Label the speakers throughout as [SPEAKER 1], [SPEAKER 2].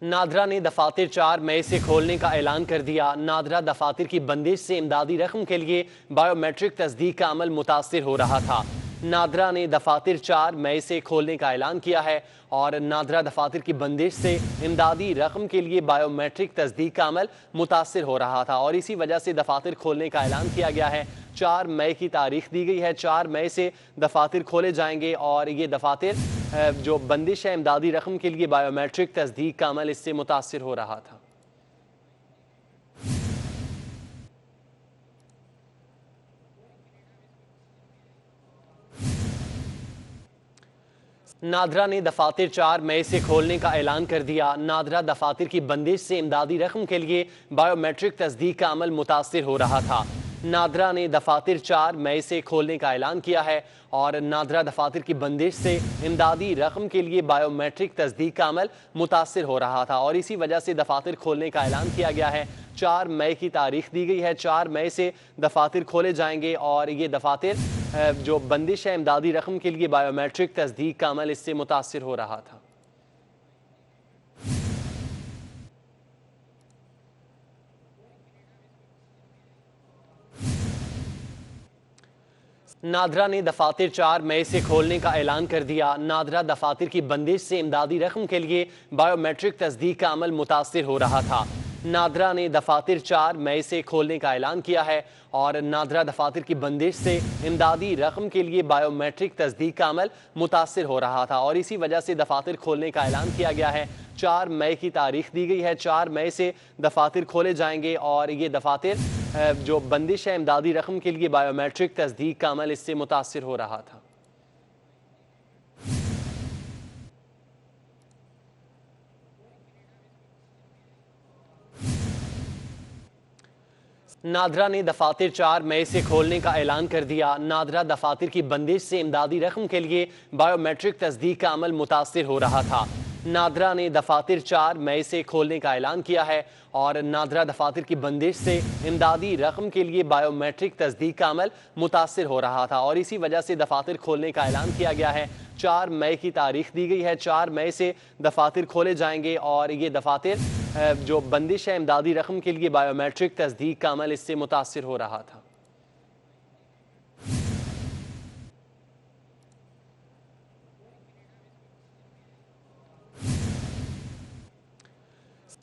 [SPEAKER 1] नादरा ने दफातर 4 मई से खोलने का ऐलान कर दिया। नादरा दफातर की बंदिश से इमदादी रकम के लिए बायोमेट्रिक तस्दीक का अमल मुतासिर हो रहा था। नादरा ने दफातर 4 मई से खोलने का ऐलान किया है और नादरा दफातर की बंदिश से इमदादी रकम के लिए बायोमेट्रिक तस्दीक का अमल मुतासिर हो रहा था और इसी वजह से दफातर खोलने का ऐलान किया गया है। 4 मई की तारीख दी गई है। 4 मई से दफातर खोले जाएंगे और ये दफातर जो बंदिश है इमदादी रकम के लिए बायोमेट्रिक तस्दीक का अमल इससे मुतासिर हो रहा था। नादरा ने दफातर 4 मई से खोलने का ऐलान कर दिया। नादरा दफातर की बंदिश से इमदादी रकम के लिए बायोमेट्रिक तस्दीक का अमल मुतासिर हो रहा था। नादरा ने दफातर 4 मई से खोलने का ऐलान किया है और नादरा दफातर की बंदिश से इमदादी रकम के लिए बायोमेट्रिक तस्दीक का अमल मुतासिर हो रहा था और इसी वजह से दफातर खोलने का ऐलान किया गया है। 4 मई की तारीख दी गई है। 4 मई से दफातर खोले जाएंगे और ये दफातर जो बंदिश है इमदादी रकम के लिए बायोमेट्रिक तस्दीक का अमल इससे मुतासिर हो रहा था। नादरा ने दफातर 4 मई से खोलने का ऐलान कर दिया। नादरा दफातर की बंदिश से इमदादी रकम के लिए बायोमेट्रिक तस्दीक का अमल मुतासिर हो रहा था। नादरा ने दफातर 4 मई से खोलने का ऐलान किया है और नादरा दफातर की बंदिश से इमदादी रकम के लिए बायोमेट्रिक तस्दीक का अमल मुतासिर हो रहा था और इसी वजह से दफातर खोलने का ऐलान किया गया है। 4 मई की तारीख दी गई है। 4 मई से दफातर खोले जाएंगे और ये दफातर जो बंदिश है इमदादी रकम के लिए बायोमेट्रिक तस्दीक का अमल इससे मुतासिर हो रहा था। नादरा ने दफातर 4 मई से खोलने का ऐलान कर दिया। नादरा दफातर की बंदिश से इमदादी रकम के लिए बायोमेट्रिक तस्दीक का अमल मुतासिर हो रहा था। नादरा ने दफातर 4 मई से खोलने का ऐलान किया है और नादरा दफातर की बंदिश से इमदादी रकम के लिए बायोमेट्रिक तस्दीक का अमल मुतासिर हो रहा था और इसी वजह से दफातर खोलने का ऐलान किया गया है। 4 मई की तारीख दी गई है। 4 मई से दफातर खोले जाएंगे और ये दफातर जो बंदिश है इमदादी रकम के लिए बायोमेट्रिक तस्दीक का अमल इससे मुतासिर हो रहा था।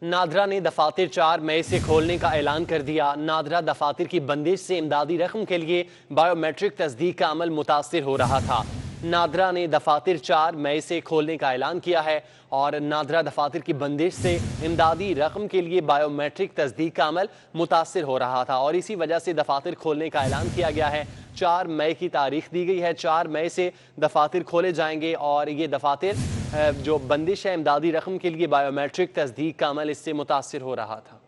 [SPEAKER 1] नादरा ने दफातर 4 मई से खोलने का ऐलान कर दिया। नादरा दफातर की बंदिश से इमदादी रकम के लिए बायोमेट्रिक तस्दीक का अमल मुतासिर हो रहा था। नादरा ने दफातर 4 मई से खोलने का ऐलान किया है और नादरा दफातर की बंदिश से इमदादी रकम के लिए बायोमेट्रिक तस्दीक का अमल मुतासिर हो रहा था और इसी वजह से दफातर खोलने का ऐलान किया गया है। 4 मई की तारीख दी गई है। 4 मई से दफातर खोले जाएंगे और ये दफातर जो बंदिश है इमदादी रकम के लिए बायोमेट्रिक तस्दीक का अमल इससे मुतासिर हो रहा था।